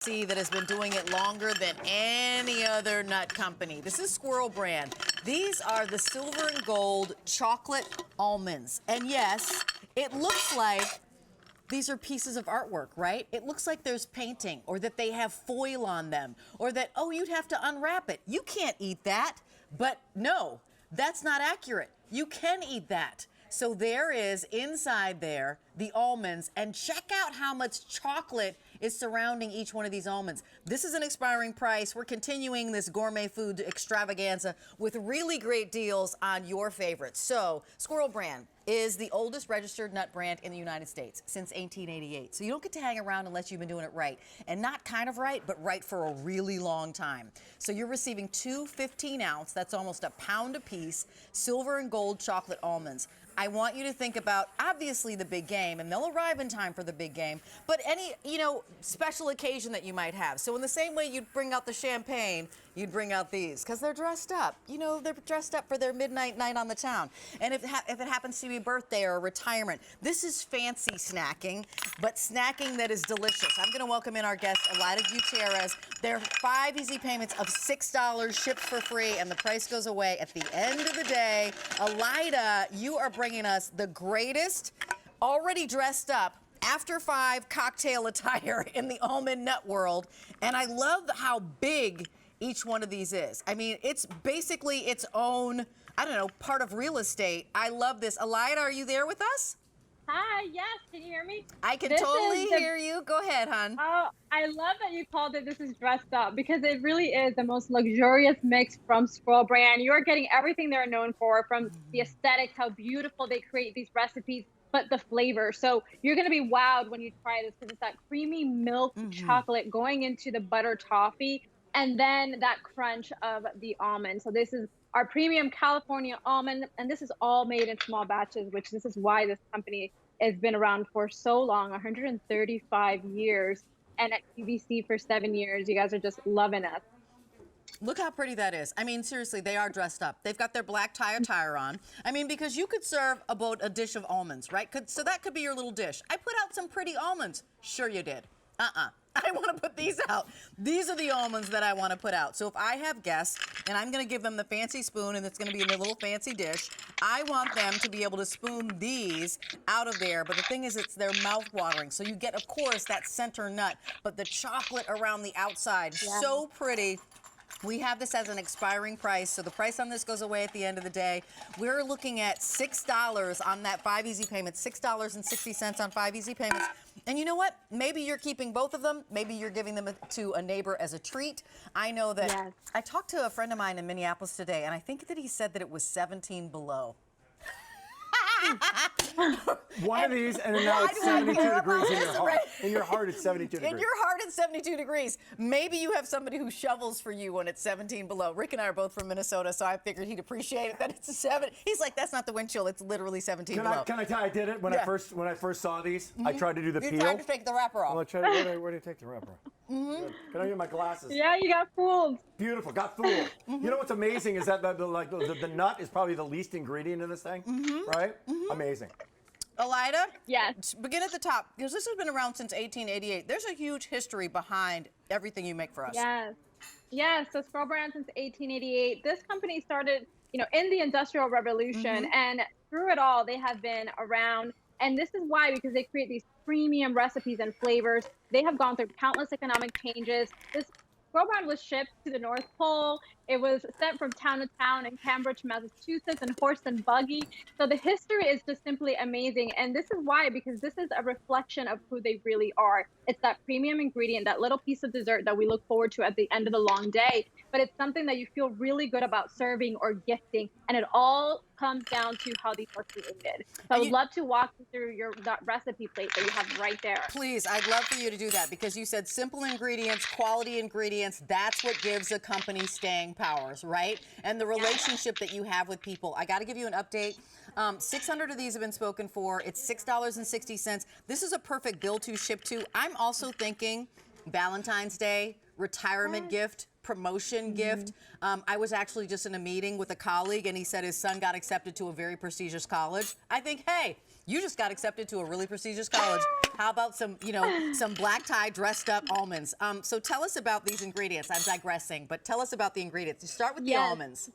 QVC that has been doing it longer than any other nut company. This is Squirrel brand. These are the silver and gold chocolate almonds. And yes, it looks like these are pieces of artwork, right? It looks like there's painting or that they have foil on them or that, oh, you'd have to unwrap it. You can't eat that. But no, that's not accurate. You can eat that. So there is inside there the almonds, and check out how much chocolate is surrounding each one of these almonds. This is an expiring price. We're continuing this gourmet food extravaganza with really great deals on your favorites. So Squirrel brand is the oldest registered nut brand in the United States since 1888. So you don't get to hang around unless you've been doing it right. And not kind of right, but right for a really long time. So you're receiving two 15-ounce, that's almost a pound a piece, silver and gold chocolate almonds. I want you to think about, obviously, the big game, and they'll arrive in time for the big game, but any, special occasion that you might have. So in the same way you'd bring out the champagne, you'd bring out these, because they're dressed up. They're dressed up for their midnight night on the town. And if it happens to be a birthday or a retirement, this is fancy snacking, but snacking that is delicious. I'm going to welcome in our guest, Alida Gutierrez. There are 5 easy payments of $6 shipped for free, and the price goes away at the end of the day. Alida, you are bringing us the greatest, already dressed up, after 5 cocktail attire in the almond nut world. And I love how big each one of these is. I mean, it's basically its own, part of real estate. I love this. Alida, are you there with us? Hi, yes, can you hear me? I can totally hear you. Go ahead, hon. Oh, I love that you called it This Is Dressed Up, because it really is the most luxurious mix from Squirrel brand. You're getting everything they're known for, from the aesthetics, how beautiful they create these recipes, but the flavor. So you're going to be wowed when you try this, because it's that creamy milk chocolate going into the butter toffee, and then that crunch of the almond. So this is our premium California almond, and this is all made in small batches, which this is why this company has been around for so long, 135 years, and at QVC for 7 years. You guys are just loving us. Look how pretty that is. I mean, seriously, they are dressed up. They've got their black tie attire on. I mean, because you could serve about a dish of almonds, right? So that could be your little dish. I put out some pretty almonds. Sure you did. I want to put these out. These are the almonds that I want to put out. So if I have guests and I'm going to give them the fancy spoon and it's going to be in a little fancy dish, I want them to be able to spoon these out of there. But the thing is, it's their mouth watering. So you get, of course, that center nut, but the chocolate around the outside. Yeah. So pretty. We have this as an expiring price, so the price on this goes away at the end of the day. We're looking at $6 on that 5 easy payments, $6.60 on 5 easy payments. And you know what? Maybe you're keeping both of them. Maybe you're giving them to a neighbor as a treat. I know that I talked to a friend of mine in Minneapolis today, and I think that he said that it was 17 below. One of these, and now it's 72 degrees in your heart. In your heart, it's 72 degrees. In your heart, it's 72 degrees. Maybe you have somebody who shovels for you when it's 17 below. Rick and I are both from Minnesota, so I figured he'd appreciate it that it's a 7. He's like, that's not the wind chill. It's literally 17 below. Can I tell you, I did it when I first saw these. I tried to do the peel. You tried to take the wrapper off. Well, where do you take the wrapper off? Can I get my glasses? Yeah, you got fooled. Beautiful, got fooled. You know what's amazing is that the nut is probably the least ingredient in this thing, right? Amazing. Alida? Yes. Begin at the top, because this has been around since 1888. There's a huge history behind everything you make for us. Yes. Yes, so Squirrel brand since 1888. This company started, in the Industrial Revolution, and through it all, they have been around. And this is why, because they create these premium recipes and flavors. They have gone through countless economic changes. This Squirrel brand was shipped to the North Pole. It was sent from town to town in Cambridge, Massachusetts, and horse and buggy. So the history is just simply amazing. And this is why, because this is a reflection of who they really are. It's that premium ingredient, that little piece of dessert that we look forward to at the end of the long day. But it's something that you feel really good about serving or gifting. And it all comes down to how these are created. So I would love to walk you through that recipe plate that you have right there. Please, I'd love for you to do that, because you said simple ingredients, quality ingredients. That's what gives a company staying powers, right? And the relationship that you have with people. I got to give you an update. 600 of these have been spoken for. It's $6.60. This is a perfect bill to ship to. I'm also thinking Valentine's Day, retirement gift, promotion gift. I was actually just in a meeting with a colleague, and he said his son got accepted to a very prestigious college. I think, hey, you just got accepted to a really prestigious college. How about some, you know, some black tie dressed up almonds? So tell us about these ingredients. I'm digressing, but tell us about the ingredients. You start with the almonds.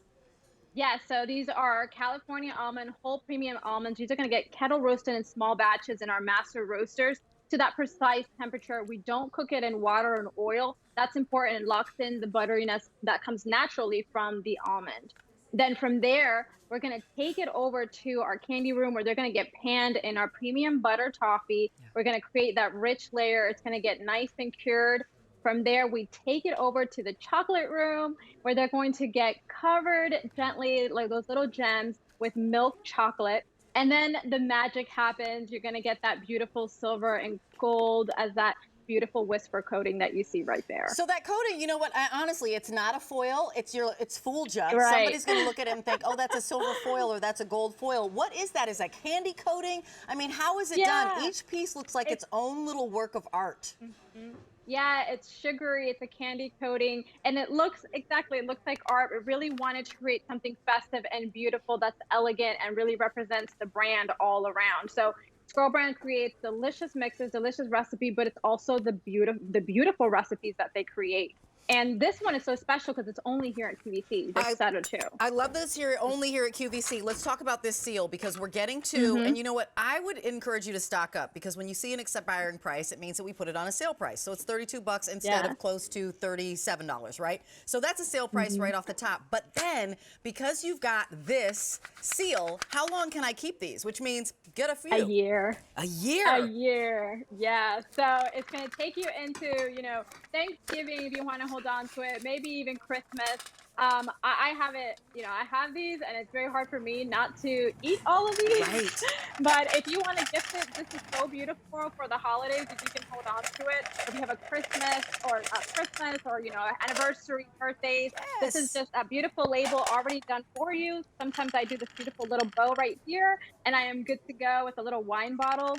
Yeah, so these are California almond, whole premium almonds. These are going to get kettle roasted in small batches in our master roasters to that precise temperature. We don't cook it in water and oil. That's important. It locks in the butteriness that comes naturally from the almond. Then from there, we're going to take it over to our candy room where they're going to get panned in our premium butter toffee. We're going to create that rich layer. It's going to get nice and cured. From there, we take it over to the chocolate room where they're going to get covered gently, like those little gems, with milk chocolate. And then the magic happens. You're going to get that beautiful silver and gold as that beautiful whisper coating that you see right there. So that coating, you know what? Honestly, it's not a foil. It's fooled you. Right. Somebody's going to look at it and think, oh, that's a silver foil or that's a gold foil. What is that? Is that candy coating? I mean, how is it done? Each piece looks like its own little work of art. Yeah, it's sugary, it's a candy coating, and it looks it looks like art. We really wanted to create something festive and beautiful that's elegant and really represents the brand all around. So Squirrel Brand creates delicious mixes, delicious recipe, but it's also the beautiful recipes that they create. And this one is so special because it's only here at QVC. Just said it too. I love this only here at QVC. Let's talk about this seal because we're getting to, and you know what? I would encourage you to stock up because when you see an expiring price, it means that we put it on a sale price. So it's $32 instead of close to $37, right? So that's a sale price right off the top. But then because you've got this seal, how long can I keep these? Which means get a few. A year. A year? A year, yeah. So it's going to take you into, you know, Thanksgiving if you want to hold on to it, maybe even Christmas. I have it, you know, I have these and it's very hard for me not to eat all of these. Right. But if you want to gift it, this is so beautiful for the holidays if you can hold on to it. If you have a Christmas or, you know, anniversary, birthdays, this is just a beautiful label already done for you. Sometimes I do this beautiful little bow right here and I am good to go with a little wine bottle.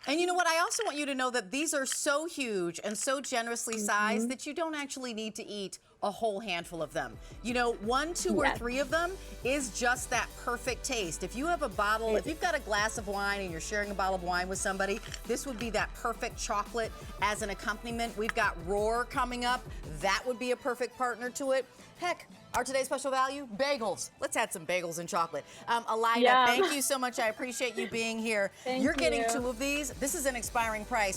And you know what? I also want you to know that these are so huge and so generously sized that you don't actually need to eat a whole handful of them. You know, 1, 2, or 3 of them is just that perfect taste. If you have a bottle, if you've got a glass of wine and you're sharing a bottle of wine with somebody, this would be that perfect chocolate as an accompaniment. We've got Roar coming up. That would be a perfect partner to it. Heck, our today's special value, bagels. Let's add some bagels and chocolate. Alida, thank you so much. I appreciate you being here. You're getting 2 of these. This is an expiring price.